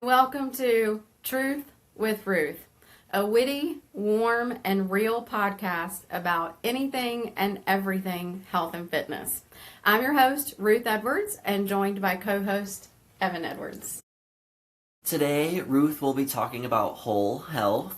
Welcome to Truth with Ruth, a witty, warm, and real podcast about anything and everything health and fitness. I'm your host, Ruth Edwards, and joined by co-host Evan Edwards. Today, Ruth will be talking about whole health.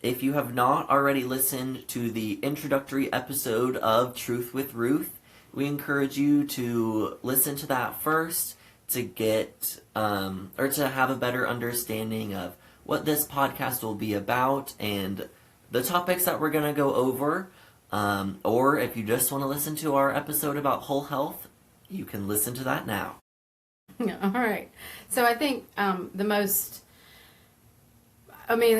If you have not already listened to the introductory episode of Truth with Ruth, we encourage you to listen to that first to get or to have a better understanding of what this podcast will be about and the topics that we're going to go over. Or if you just want to listen to our episode about whole health, you can listen to that now. All right. So I think the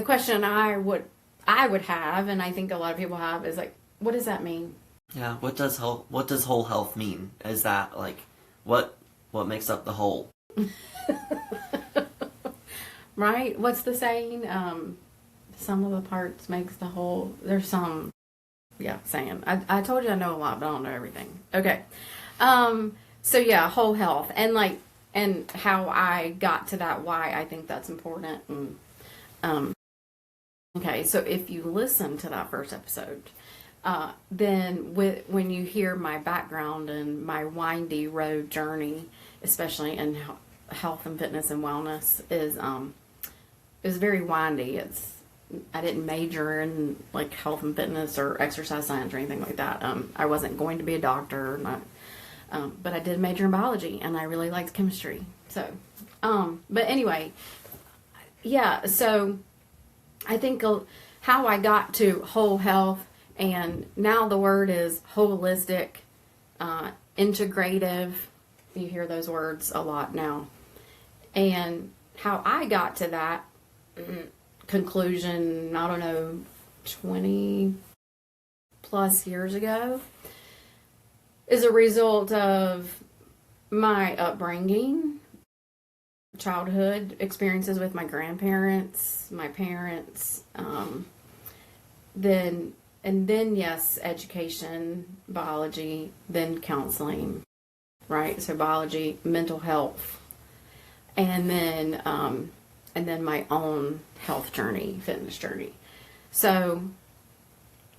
question I would have, and I think a lot of people have, is like, what does that mean? Yeah, what does whole health mean? Is that like what makes up the whole? Right? What's the saying? Some of the parts makes the whole. There's some, saying. I told you I know a lot, but I don't know everything. Okay. So yeah, whole health and how I got to that, why I think that's important. And, okay, so if you listen to that first episode, then when you hear my background and my windy road journey, especially in health and fitness and wellness, is very windy. I didn't major in like health and fitness or exercise science or anything like that. I wasn't going to be a doctor, but I did major in biology, and I really liked chemistry. So, but anyway, yeah. So I think how I got to whole health. And now the word is holistic, integrative. You hear those words a lot now. And how I got to that conclusion, 20 plus years ago, is a result of my upbringing, childhood experiences with my grandparents, my parents, then yes, education, biology, then counseling, right? So biology, mental health, and then my own health journey, fitness journey. So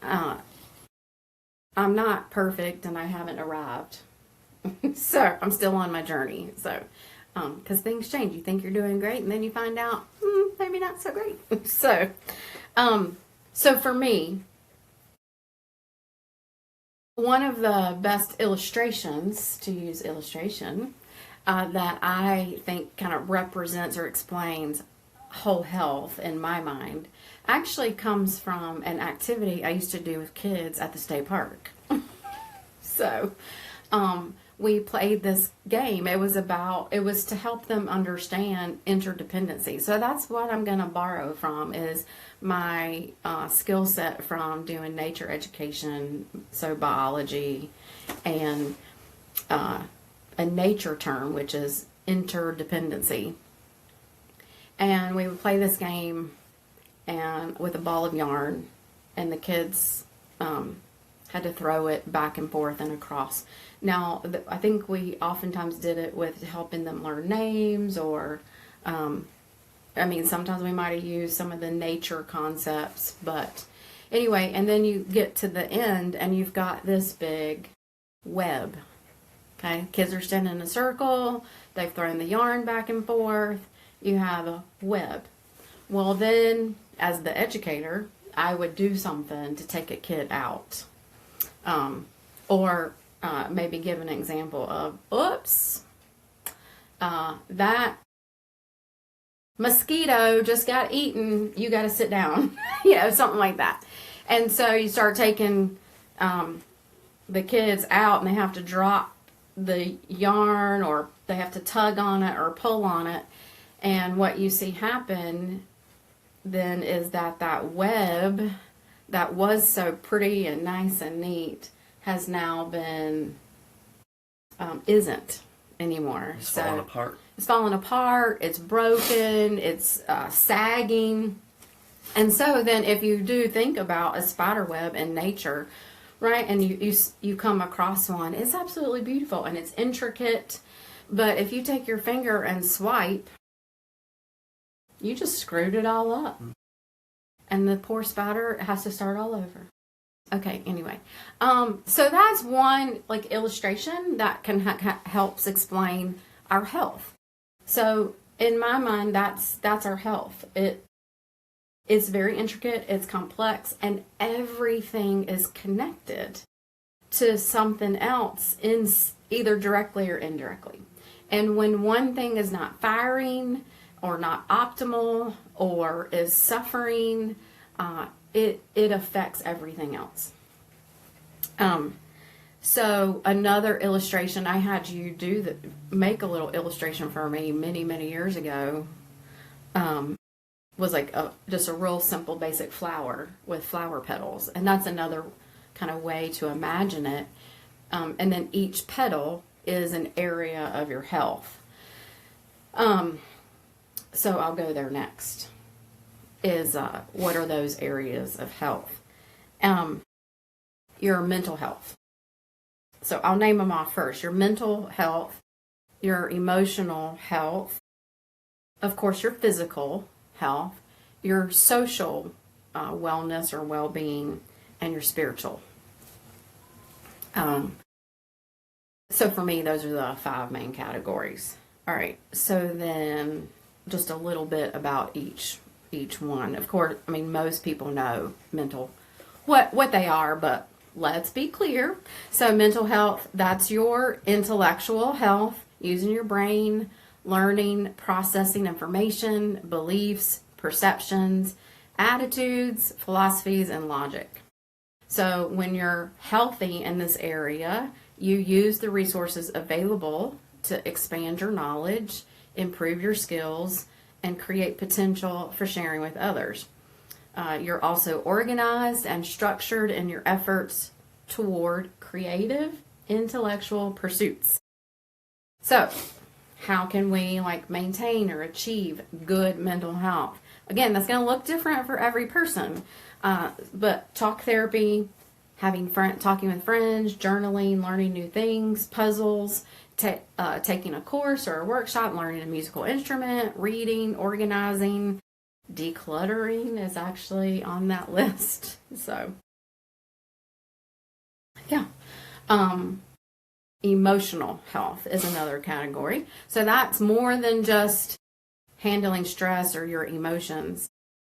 I'm not perfect, and I haven't arrived. So I'm still on my journey. So because things change, you think you're doing great, and then you find out maybe not so great. So for me, one of the best illustrations, to use illustration, that I think kind of represents or explains whole health in my mind actually comes from an activity I used to do with kids at the state park. So we played this game. It was to help them understand interdependency. So that's what I'm going to borrow from, is my skill set from doing nature education, so biology, and a nature term, which is interdependency. And we would play this game and with a ball of yarn, and the kids had to throw it back and forth and across. Now, I think we oftentimes did it with helping them learn names, or sometimes we might have used some of the nature concepts, but anyway, and then you get to the end and you've got this big web. Okay, kids are standing in a circle, they've thrown the yarn back and forth, you have a web. Well, then, as the educator, I would do something to take a kid out. Or maybe give an example of, oops, that mosquito just got eaten, you got to sit down, something like that. And so you start taking the kids out, and they have to drop the yarn, or they have to tug on it or pull on it. And what you see happen then is that web that was so pretty and nice and neat has now been isn't anymore. It's falling apart. It's falling apart. It's broken. It's sagging. And so then, if you do think about a spider web in nature, right, and you come across one, it's absolutely beautiful and it's intricate. But if you take your finger and swipe You just screwed it all up. And the poor spider has to start all over. Okay, anyway. So that's one like illustration that can helps explain our health. So in my mind, that's our health. It's very intricate, it's complex, and everything is connected to something else in either directly or indirectly. And when one thing is not firing or not optimal or is suffering, it affects everything else. So another illustration, I had you make a little illustration for me many, many years ago, was like just a real simple basic flower with flower petals. And that's another kind of way to imagine it. And then each petal is an area of your health. So I'll go there next. Is what are those areas of health? Your mental health. So I'll name them off first. Your mental health, your emotional health, of course your physical health, your social wellness or well-being, and your spiritual. So for me, those are the 5 main categories. All right, so then just a little bit about each one. Of course, I mean, most people know what they are, but let's be clear. So mental health, that's your intellectual health, using your brain, learning, processing information, beliefs, perceptions, attitudes, philosophies, and logic. So when you're healthy in this area, you use the resources available to expand your knowledge, improve your skills, and create potential for sharing with others. You're also organized and structured in your efforts toward creative, intellectual pursuits. So, how can we maintain or achieve good mental health? Again, that's going to look different for every person. But talk therapy, talking with friends, journaling, learning new things, puzzles, taking a course or a workshop, learning a musical instrument, reading, organizing, decluttering is actually on that list. So, yeah. Emotional health is another category. So that's more than just handling stress or your emotions.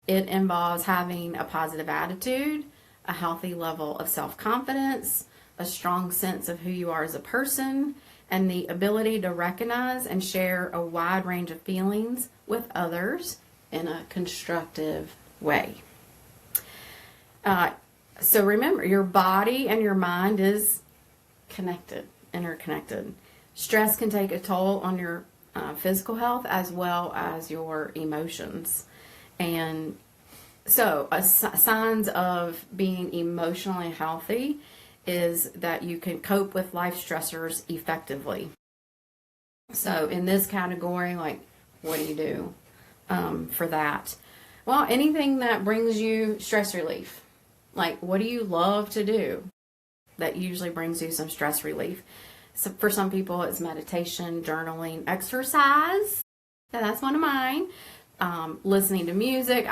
It involves having a positive attitude, a healthy level of self-confidence, a strong sense of who you are as a person, and the ability to recognize and share a wide range of feelings with others in a constructive way. So remember, your body and your mind is interconnected. Stress can take a toll on your physical health as well as your emotions. And so signs of being emotionally healthy is that you can cope with life stressors effectively. So in this category, what do you do for that? Well, anything that brings you stress relief. What do you love to do that usually brings you some stress relief? So for some people, it's meditation, journaling, exercise. That's one of mine. Listening to music.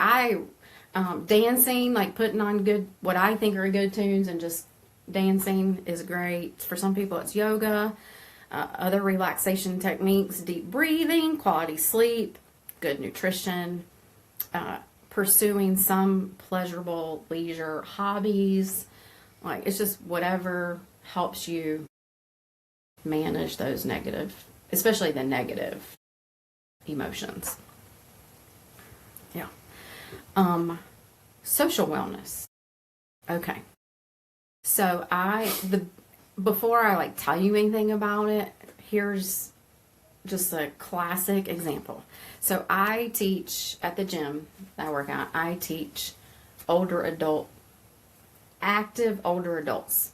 Dancing, putting on what I think are good tunes and just dancing is great. For some people, it's yoga, other relaxation techniques, deep breathing, quality sleep, good nutrition, pursuing some pleasurable leisure hobbies. It's just whatever helps you manage those especially the negative emotions. Yeah. Social wellness. Okay. So before I tell you anything about it, here's just a classic example. So I teach at the gym that I work at. I teach active older adults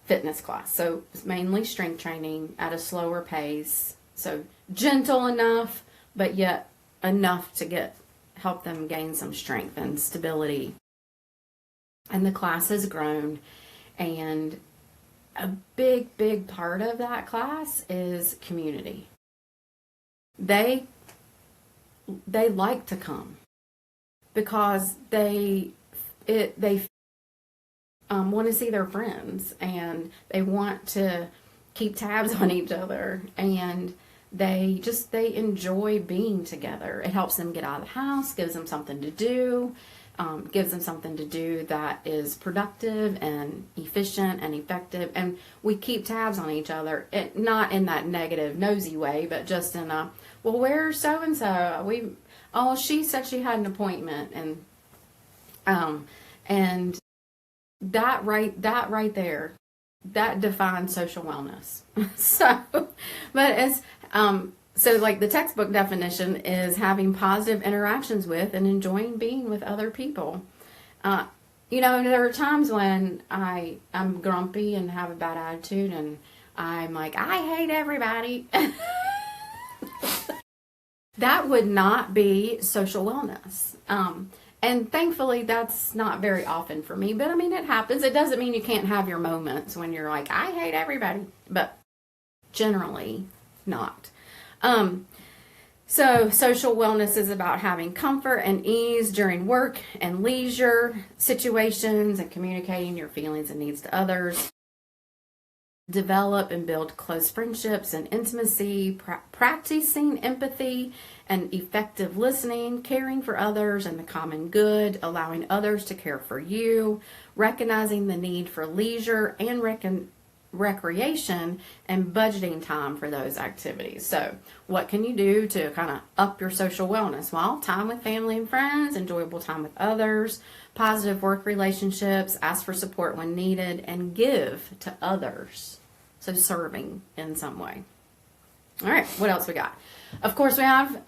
fitness class. So it's mainly strength training at a slower pace. So gentle enough, but yet enough to help them gain some strength and stability. And the class has grown, and a big, big part of that class is community. They like to come because they want to see their friends, and they want to keep tabs on each other, and they enjoy being together. It helps them get out of the house, gives them something to do, that is productive and efficient and effective, and we keep tabs on each other. Not in that negative, nosy way, but just in a, well, where's so and so? She said she had an appointment, and that right there, that defines social wellness. So like the textbook definition is having positive interactions with and enjoying being with other people. There are times when I'm grumpy and have a bad attitude, and I'm like, I hate everybody. That would not be social wellness. And thankfully, that's not very often for me. But I mean, it happens. It doesn't mean you can't have your moments when you're like, I hate everybody. But generally, not. So social wellness is about having comfort and ease during work and leisure situations, and communicating your feelings and needs to others. Develop and build close friendships and intimacy, practicing empathy and effective listening, caring for others and the common good, allowing others to care for you, recognizing the need for leisure and recreation, and budgeting time for those activities. So what can you do to kind of up your social wellness? Well, time with family and friends, enjoyable time with others, positive work relationships, ask for support when needed, and give to others. So serving in some way. All right, what else we got? Of course, we have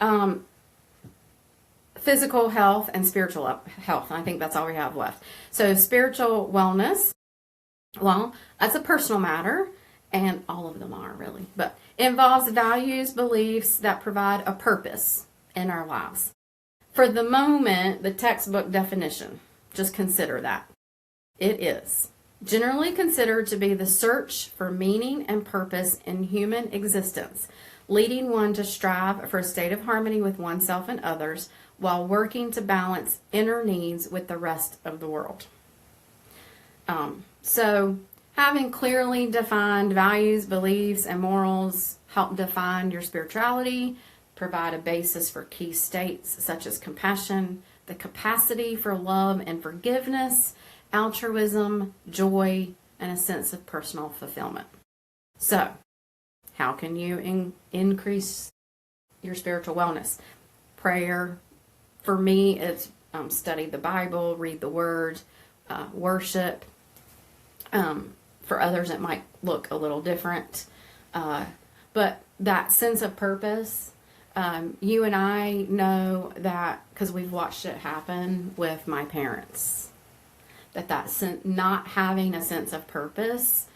physical health and spiritual health. And I think that's all we have left. So spiritual wellness, well, that's a personal matter, and all of them are really, but it involves values, beliefs that provide a purpose in our lives. For the moment, the textbook definition, just consider that. It is generally considered to be the search for meaning and purpose in human existence, leading one to strive for a state of harmony with oneself and others while working to balance inner needs with the rest of the world. So having clearly defined values, beliefs, and morals help define your spirituality, provide a basis for key states such as compassion, the capacity for love and forgiveness, altruism, joy, and a sense of personal fulfillment. So, how can you increase your spiritual wellness? Prayer. For me, it's study the Bible, read the Word, worship. For others, it might look a little different. But that sense of purpose, you and I know that because we've watched it happen with my parents. Not having a sense of purpose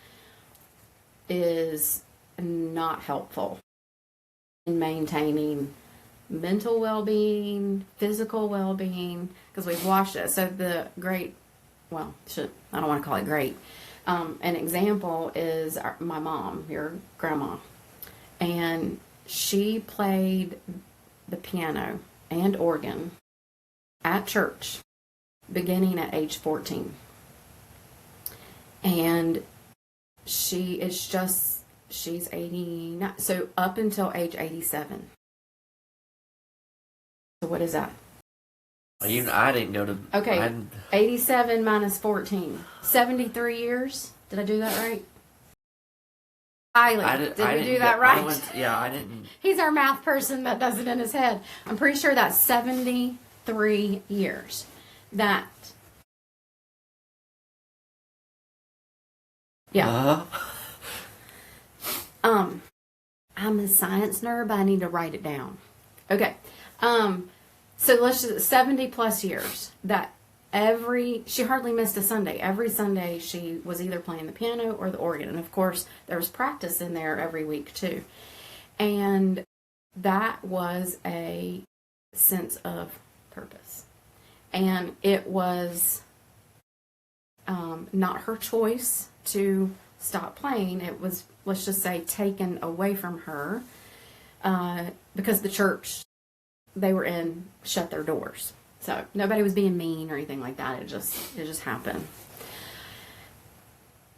is not helpful in maintaining mental well-being, physical well-being, because we've watched it. So I don't want to call it great. An example is my mom, your grandma, and she played the piano and organ at church beginning at age 14. And she's 89, so up until age 87. So what is that? I didn't go to... Okay, 87 minus 14. 73 years? Did I do that right? Did we do that right? I didn't... He's our math person that does it in his head. I'm pretty sure that's 73 years. Yeah. I'm a science nerd, but I need to write it down. Okay. So let's just 70 plus years that she hardly missed a Sunday. Every Sunday she was either playing the piano or the organ. And of course there was practice in there every week too. And that was a sense of purpose. And it was not her choice to stop playing. It was, let's just say, taken away from her because the church they were in shut their doors. So nobody was being mean or anything like that. It just happened.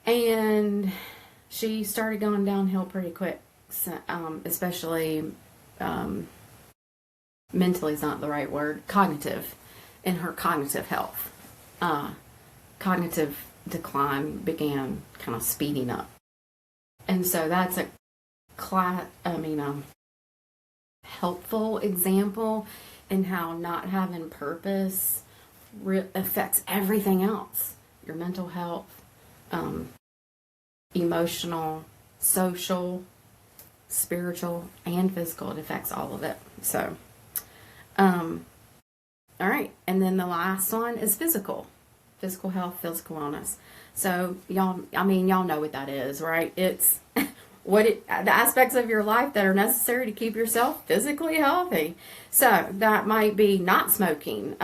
And she started going downhill pretty quick, especially mentally is not the right word, cognitive, in her cognitive health. Cognitive decline began kind of speeding up. And so that's a helpful example in how not having purpose affects everything else. Your mental health, emotional, social, spiritual, and physical. It affects all of it. So, all right. And then the last one is physical health, physical wellness. So y'all know what that is, right? It's the aspects of your life that are necessary to keep yourself physically healthy. So that might be not smoking,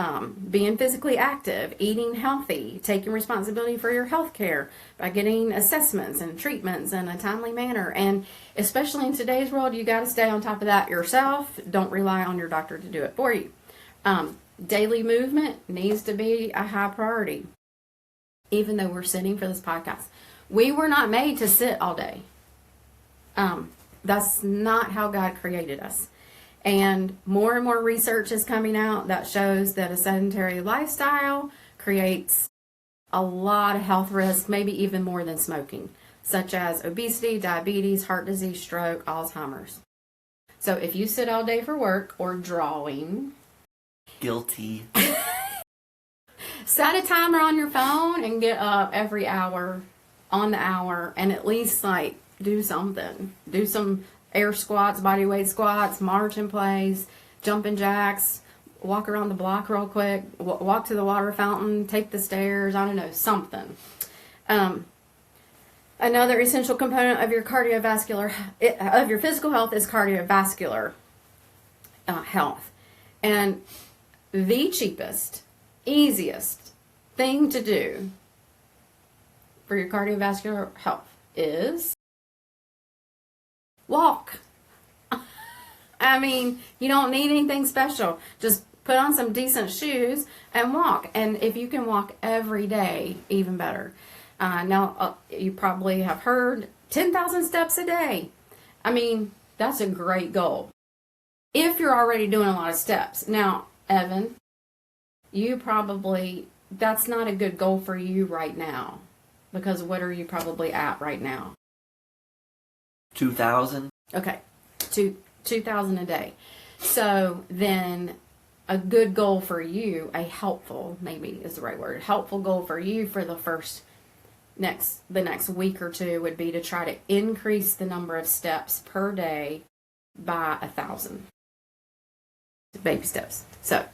being physically active, eating healthy, taking responsibility for your health care by getting assessments and treatments in a timely manner. And especially in today's world, you got to stay on top of that yourself. Don't rely on your doctor to do it for you. Daily movement needs to be a high priority. Even though we're sitting for this podcast, we were not made to sit all day. That's not how God created us. And more research is coming out that shows that a sedentary lifestyle creates a lot of health risks, maybe even more than smoking, such as obesity, diabetes, heart disease, stroke, Alzheimer's. So if you sit all day for work or drawing, guilty. Set a timer on your phone and get up every hour on the hour and at least do something. Do some air squats, bodyweight squats, march in place, jumping jacks, walk around the block real quick, walk to the water fountain, take the stairs, I don't know, something. Another essential component of your of your physical health is cardiovascular health. And the cheapest, easiest thing to do for your cardiovascular health is walk. I mean, you don't need anything special. Just put on some decent shoes and walk. And if you can walk every day, even better. Now, you probably have heard 10,000 steps a day. I mean, that's a great goal. If you're already doing a lot of steps. Now, Evan, that's not a good goal for you right now. Because what are you probably at right now? 2,000. Okay, 2,000 a day. So then a good goal for you, maybe is the right word, helpful goal for you for the next week or two would be to try to increase the number of steps per day by 1,000. Baby steps. So,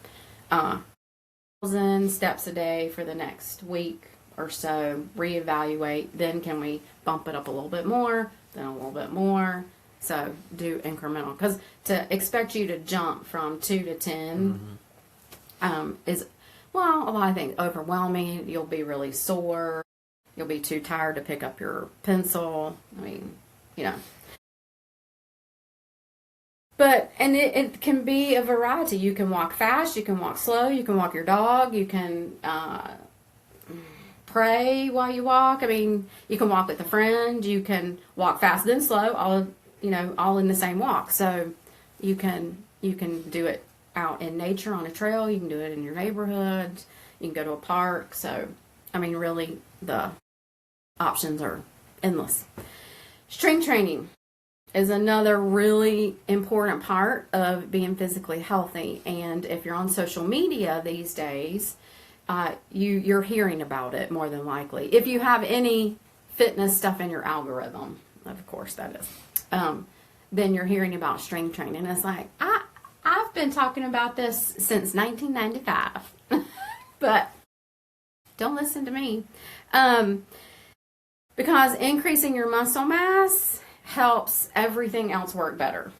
1,000 steps a day for the next week or so, reevaluate, then can we bump it up a little bit more, then a little bit more. So do incremental, because to expect you to jump from 2 to 10 is, well, a lot of things overwhelming. You'll be really sore. You'll be too tired to pick up your pencil. I mean, But, and it can be a variety. You can walk fast, you can walk slow, you can walk your dog, you can pray while you walk. I mean, you can walk with a friend, you can walk fast then slow, all in the same walk. So you can do it out in nature on a trail, you can do it in your neighborhood, you can go to a park. So, I mean, really, the options are endless. Strength training is another really important part of being physically healthy. And if you're on social media these days, you're hearing about it more than likely. If you have any fitness stuff in your algorithm, of course that is, then you're hearing about strength training. It's like, I've been talking about this since 1995, but don't listen to me. Because increasing your muscle mass helps everything else work better.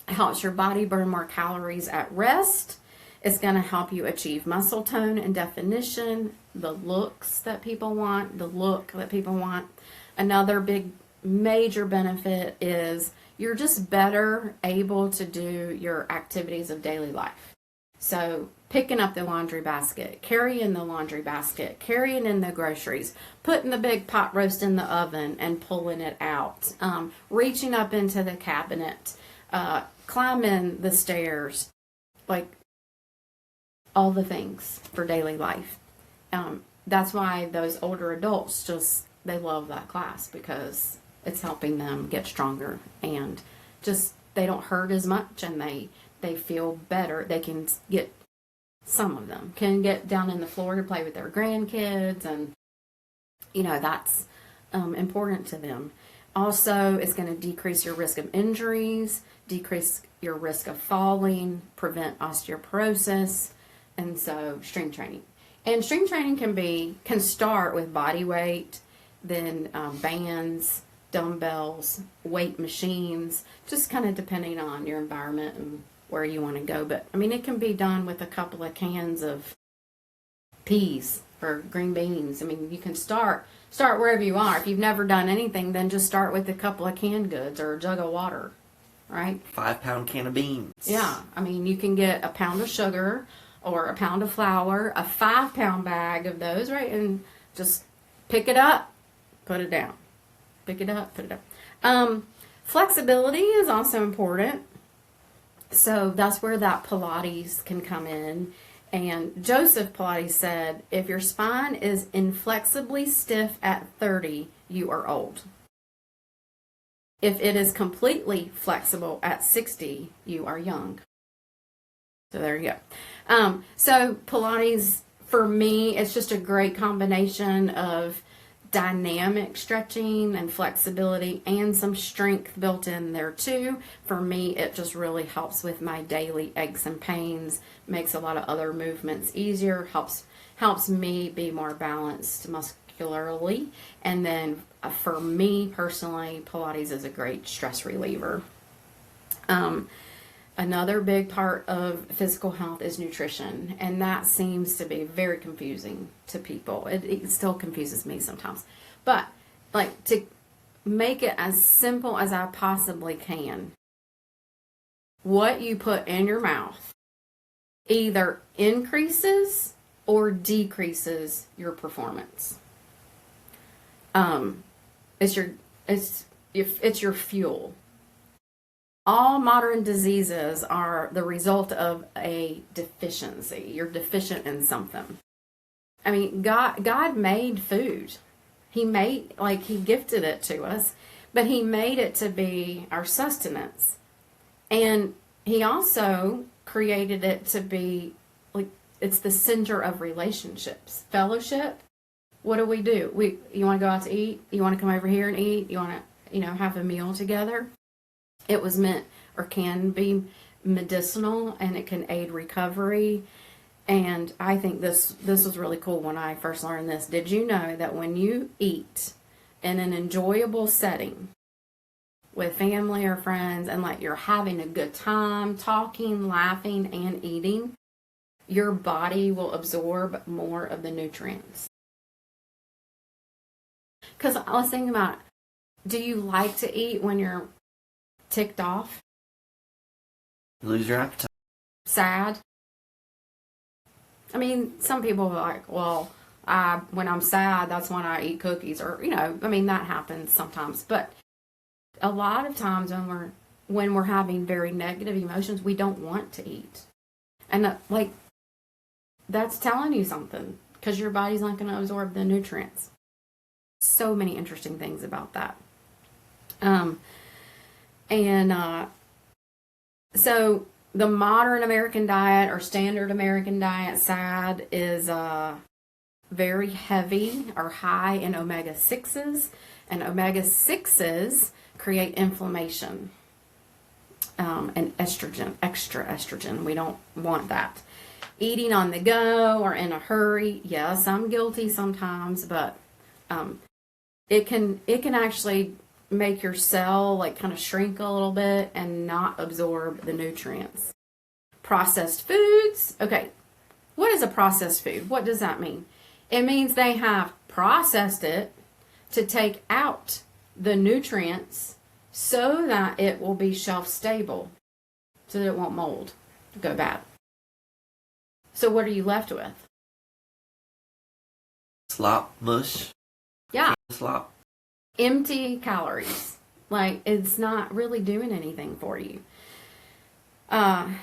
It helps your body burn more calories at rest. It's going to help you achieve muscle tone and definition, the look that people want. Another big major benefit is you're just better able to do your activities of daily life. So picking up the laundry basket, carrying the laundry basket, carrying in the groceries, putting the big pot roast in the oven and pulling it out, reaching up into the cabinet, climbing the stairs, like all the things for daily life. That's why those older adults they love that class, because it's helping them get stronger and just they don't hurt as much, and they feel better. They can get, some of them can get down in the floor to play with their grandkids, and that's important to them. Also, it's going to decrease your risk of injuries, decrease your risk of falling, prevent osteoporosis, and so strength training. And strength training can start with body weight, then bands, dumbbells, weight machines, just kind of depending on your environment and where you want to go. But I mean, it can be done with a couple of cans of peas or green beans. I mean, you can start wherever you are. If you've never done anything, then just start with a couple of canned goods or a jug of water, right? 5-pound can of beans. Yeah, I mean, you can get a pound of sugar or a pound of flour, a 5-pound bag of those, right? And just pick it up, put it down. Pick it up, put it up. Flexibility is also important. So that's where that Pilates can come in. And Joseph Pilates said, if your spine is inflexibly stiff at 30, you are old. If it is completely flexible at 60, you are young. So there you go. So Pilates, for me, it's just a great combination of dynamic stretching and flexibility and some strength built in there too. For me, it just really helps with my daily aches and pains, makes a lot of other movements easier, helps me be more balanced muscularly. And then for me personally, Pilates is a great stress reliever. Another big part of physical health is nutrition, and that seems to be very confusing to people. It still confuses me sometimes. But, like, to make it as simple as I possibly can, what you put in your mouth either increases or decreases your performance. It's your fuel. All modern diseases are the result of a deficiency. You're deficient in something. I mean, God made food. He gifted it to us, but he made it to be our sustenance. And he also created it to be, like, it's the center of relationships. Fellowship. What do? You want to go out to eat? You want to come over here and eat? You want to, have a meal together? It was meant, or can be, medicinal, and it can aid recovery. And I think this was really cool when I first learned this. Did you know that when you eat in an enjoyable setting with family or friends, and like you're having a good time, talking, laughing, and eating, your body will absorb more of the nutrients? Because let's think about it. Do you like to eat when you're ticked off? Lose your appetite. Sad? I mean, some people are like, well, when I'm sad, that's when I eat cookies, or, that happens sometimes. But a lot of times when we're having very negative emotions, we don't want to eat. And that's telling you something, because your body's not going to absorb the nutrients. So many interesting things about that. So the modern American diet, or standard American diet, SAD, is very heavy or high in omega-6s, and omega-6s create inflammation and estrogen, extra estrogen. We don't want that. Eating on the go or in a hurry, yes, I'm guilty sometimes, but it can actually make your cell kind of shrink a little bit and not absorb the nutrients. Processed foods. Okay, what is a processed food? What does that mean? It means they have processed it to take out the nutrients so that it will be shelf stable, so that it won't mold, go bad. So what are you left with? Slop, mush. Yeah. Slop. Empty calories. Like, it's not really doing anything for you. And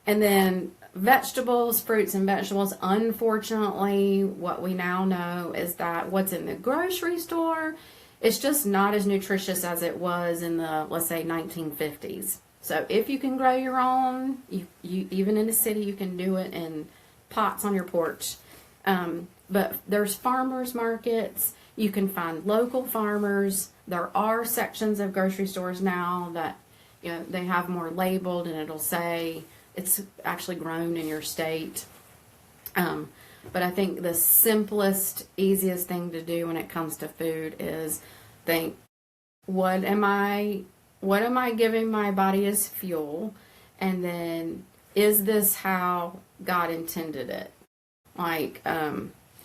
then vegetables, fruits and vegetables. Unfortunately, what we now know is that what's in the grocery store, it's just not as nutritious as it was in the, let's say, 1950s. So if you can grow your own, you even in the city, you can do it in pots on your porch. But there's farmers markets. You can find local farmers. There are sections of grocery stores now that, you know, they have more labeled, and it'll say it's actually grown in your state. But I think the simplest, easiest thing to do when it comes to food is think, what am I giving my body as fuel? And then, is this how God intended it? Like,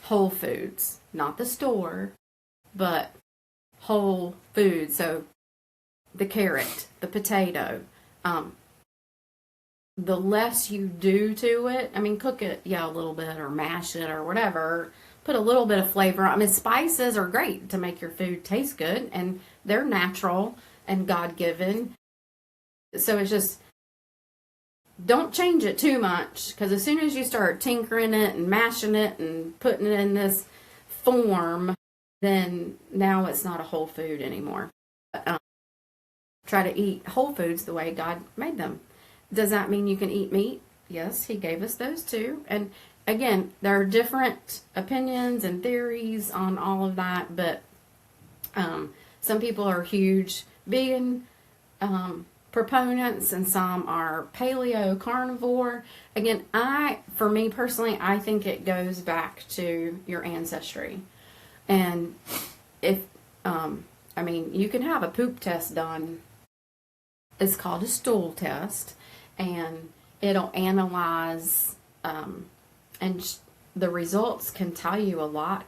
whole foods, not the store, but whole food. So the carrot, the potato, the less you do to it, I mean, cook it, yeah, a little bit, or mash it, or whatever, put a little bit of flavor. I mean, spices are great to make your food taste good, and they're natural and God-given. So it's just, don't change it too much, because as soon as you start tinkering it and mashing it and putting it in this form, then now it's not a whole food anymore. Try to eat whole foods the way God made them. Does that mean you can eat meat? Yes, He gave us those too. And again, there are different opinions and theories on all of that, but some people are huge vegan proponents, and some are paleo carnivore. Again, for me personally, I think it goes back to your ancestry. And if, I mean, you can have a poop test done. It's called a stool test, and it'll analyze, and the results can tell you a lot,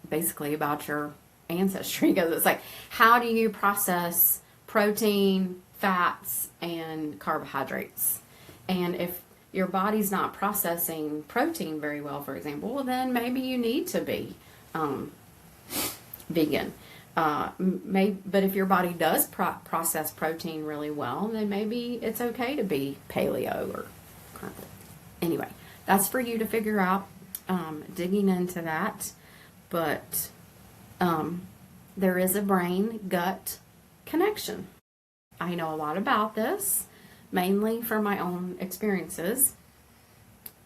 basically, about your ancestry, because it's like, how do you process protein, fats, and carbohydrates? And if your body's not processing protein very well, for example, well, then maybe you need to be vegan. But if your body does process protein really well, then maybe it's okay to be paleo or carnivore. Anyway, that's for you to figure out, digging into that. But there is a brain-gut connection. I know a lot about this, mainly from my own experiences.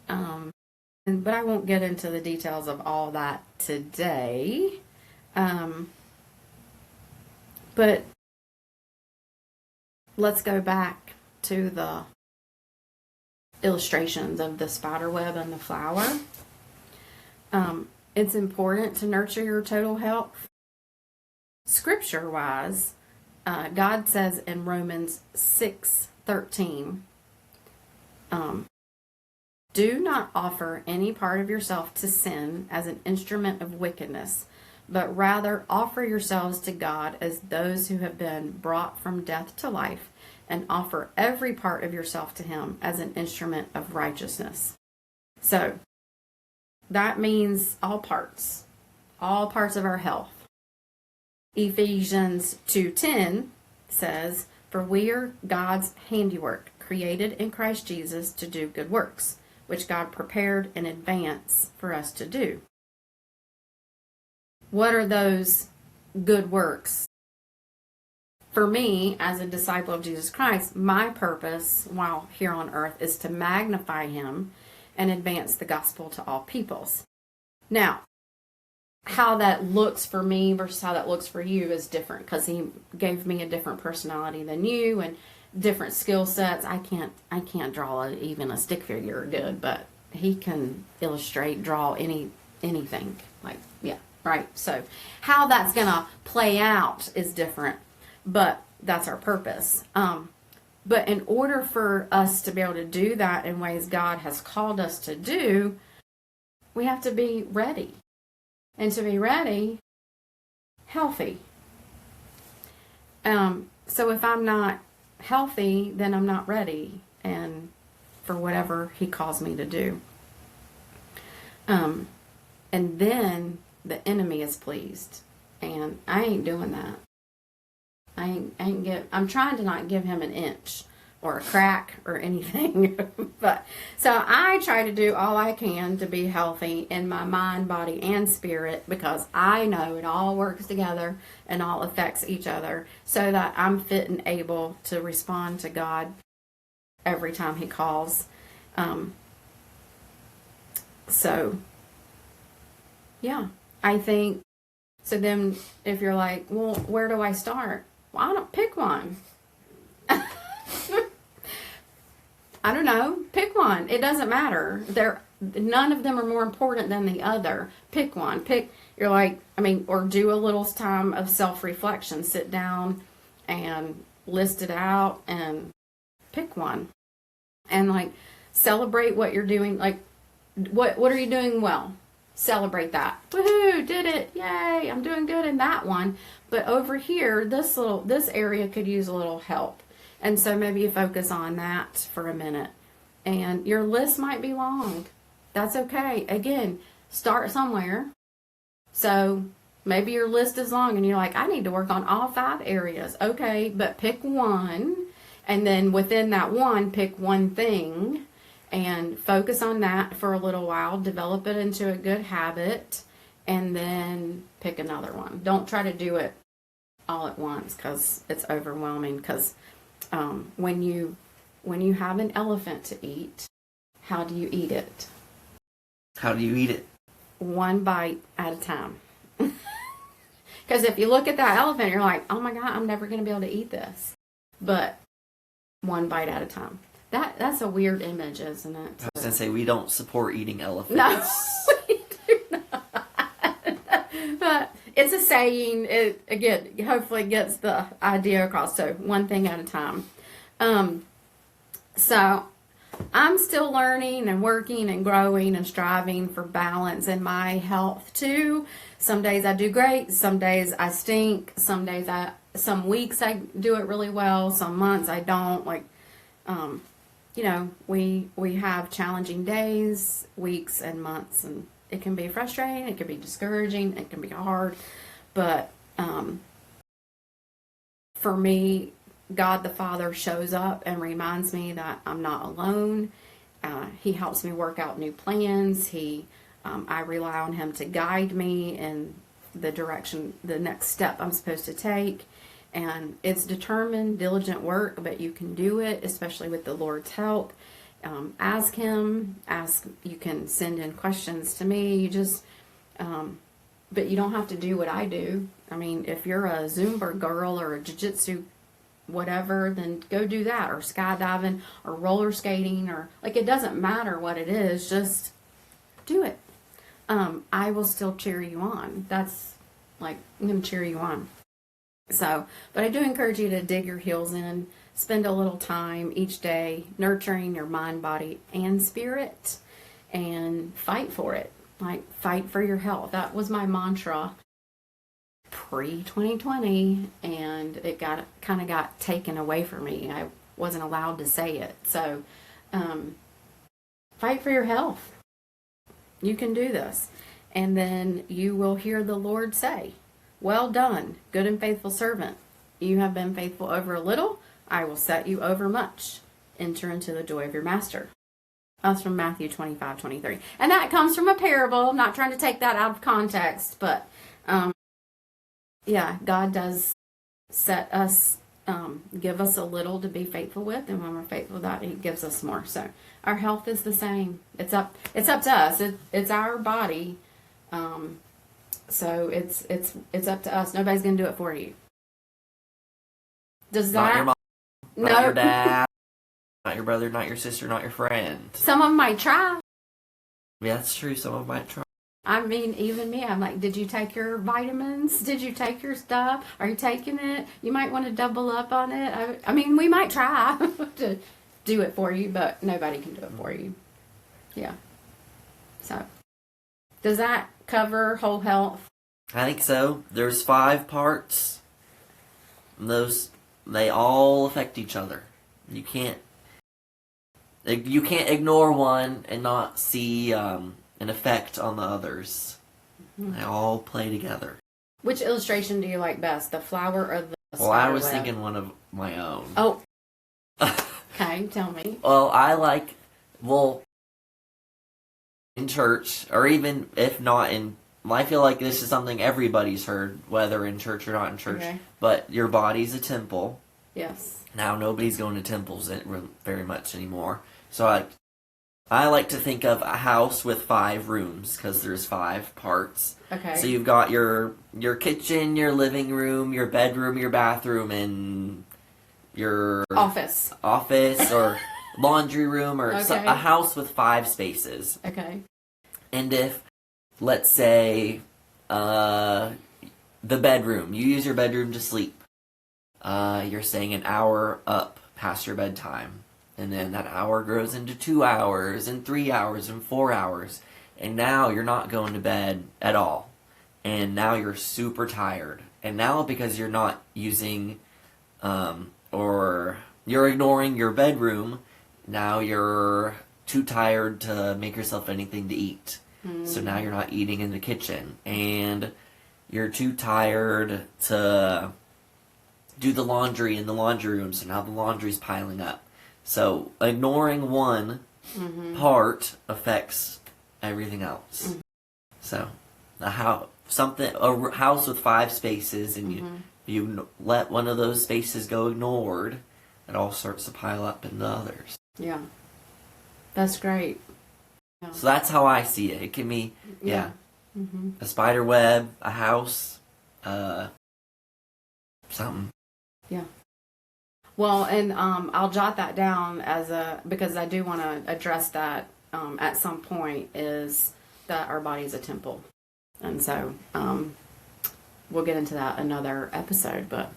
But I won't get into the details of all that today. But let's go back to the illustrations of the spider web and the flower. It's important to nurture your total health. Scripture-wise, God says in Romans 6:13, do not offer any part of yourself to sin as an instrument of wickedness, but rather offer yourselves to God as those who have been brought from death to life, and offer every part of yourself to Him as an instrument of righteousness. So, that means all parts of our health. Ephesians 2:10 says, for we are God's handiwork, created in Christ Jesus to do good works, which God prepared in advance for us to do. What are those good works? For me, as a disciple of Jesus Christ, my purpose while here on earth is to magnify Him and advance the gospel to all peoples. Now, how that looks for me versus how that looks for you is different, because He gave me a different personality than you and different skill sets. I can't draw even a stick figure good, but He can draw anything. Like, yeah, right. So how that's gonna play out is different, but that's our purpose. But in order for us to be able to do that in ways God has called us to do, we have to be ready. And to be ready, healthy. So if I'm not healthy, then I'm not ready, and for whatever he calls me to do. And then the enemy is pleased, and I ain't doing that. I'm trying to not give him an inch or a crack or anything. But so I try to do all I can to be healthy in my mind, body, and spirit, because I know it all works together and all affects each other, so that I'm fit and able to respond to God every time he calls. So yeah, I think so. Then if you're like, well, where do I start? Well, I don't pick one. I don't know. Pick one. It doesn't matter. None of them are more important than the other. Pick one. You're like, or do a little time of self-reflection. Sit down and list it out and pick one. And like, celebrate what you're doing. Like, what are you doing well? Celebrate that. Woohoo, did it. Yay, I'm doing good in that one. But over here, this area could use a little help. And so maybe you focus on that for a minute. And your list might be long. That's okay. Again, start somewhere. So maybe your list is long and you're like, I need to work on all 5 areas. Okay, but pick one. And then within that one, pick one thing and focus on that for a little while. Develop it into a good habit. And then pick another one. Don't try to do it all at once, because it's overwhelming. Because when you have an elephant to eat, how do you eat it? How do you eat it? One bite at a time. Because if you look at that elephant, you're like, oh my God, I'm never going to be able to eat this. But one bite at a time. That's a weird image, isn't it? I was going to say, we don't support eating elephants. No, we do not. But it's a saying. It, again, hopefully gets the idea across. So one thing at a time. So I'm still learning and working and growing and striving for balance in my health too. Some days I do great. Some days I stink. Some weeks I do it really well. Some months I don't. Like, we have challenging days, weeks, and months, and it can be frustrating. It can be discouraging. It can be hard. But for me, God the Father shows up and reminds me that I'm not alone. He helps me work out new plans. I rely on him to guide me in the direction, the next step I'm supposed to take. And it's determined, diligent work, but you can do it, especially with the Lord's help. Ask him. You can send in questions to me. But you don't have to do what I do. If you're a Zumba girl or a jiu-jitsu whatever, then go do that, or skydiving, or roller skating, or it doesn't matter what it is, just do it. I will still cheer you on. I'm going to cheer you on. So, but I do encourage you to dig your heels in, spend a little time each day nurturing your mind, body, and spirit, and fight for it. Fight for your health. That was my mantra pre-2020, and it got taken away from me. I wasn't allowed to say it. So, fight for your health. You can do this. And then you will hear the Lord say, well done, good and faithful servant. You have been faithful over a little. I will set you over much. Enter into the joy of your master. That's from Matthew 25:23. And that comes from a parable. I'm not trying to take that out of context, but God does set us, give us a little to be faithful with, and when we're faithful with that, he gives us more. So our health is the same. It's up to us. It's our body. So it's up to us. Nobody's going to do it for you. Does that? Not your mom, not your dad, not your brother, not your sister, not your friend. Some of them might try. Yeah, that's true. Some of them might try. Even me, I'm like, did you take your vitamins? Did you take your stuff? Are you taking it? You might want to double up on it. We might try to do it for you, but nobody can do it for you. Yeah. So, does that cover whole health? I think so. There's 5 parts. they all affect each other. You can't ignore one and not see an effect on the others. They all play together. Which illustration do you like best, the flower or the Well, I was spider web? thinking one of my own. Oh. Okay, tell me. Well, in church, or even if not in, I feel like this is something everybody's heard, whether in church or not in church, Okay. but your body's a temple. Yes. Now, nobody's going to temples very much anymore. So I like to think of a house with 5 rooms, because there's 5 parts. Okay. So you've got your kitchen, your living room, your bedroom, your bathroom, and your office or laundry room, or Okay. a house with 5 spaces. Okay. And if, let's say, the bedroom, you use your bedroom to sleep. You're staying an hour up past your bedtime. And then that hour grows into 2 hours, and 3 hours, and 4 hours. And now you're not going to bed at all. And now you're super tired. And now because you're not using, or you're ignoring your bedroom, now you're too tired to make yourself anything to eat. So now you're not eating in the kitchen. And you're too tired to do the laundry in the laundry room. So now the laundry's piling up. So ignoring one part affects everything else. So a house with 5 spaces, and you let one of those spaces go ignored, it all starts to pile up in the others. Yeah. That's great. Yeah. So that's how I see it. It can be a spider web, a house, something. Yeah. Well, and I'll jot that down because I do want to address that at some point, is that our body's a temple. And so we'll get into that another episode, but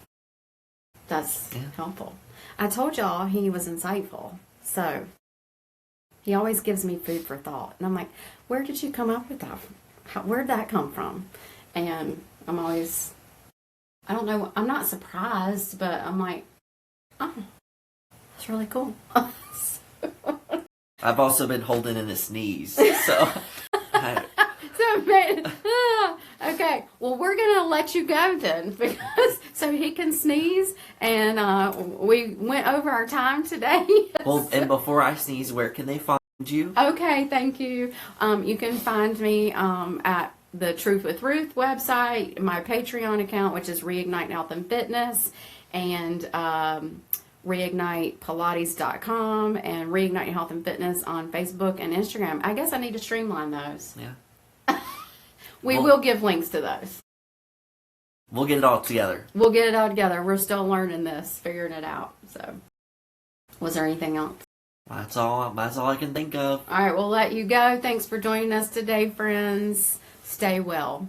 that's helpful. I told y'all he was insightful. So he always gives me food for thought. And I'm like, where did you come up with that? Where'd that come from? And I'm always, I don't know, I'm not surprised, but I'm like, oh, that's really cool. I've also been holding in a sneeze, so. Okay, well, we're gonna let you go then, because so he can sneeze, and we went over our time today. Well, and before I sneeze, where can they find you? Okay, thank you. You can find me at the Truth with Ruth website, my Patreon account, which is Reignite Health and Fitness, and reignitepilates.com, and Reignite Health and Fitness on Facebook and Instagram. I guess I need to streamline those. Yeah. We will give links to those. We'll get it all together. We'll get it all together. We're still learning this, figuring it out. So, was there anything else? That's all I can think of. All right, we'll let you go. Thanks for joining us today, friends. Stay well.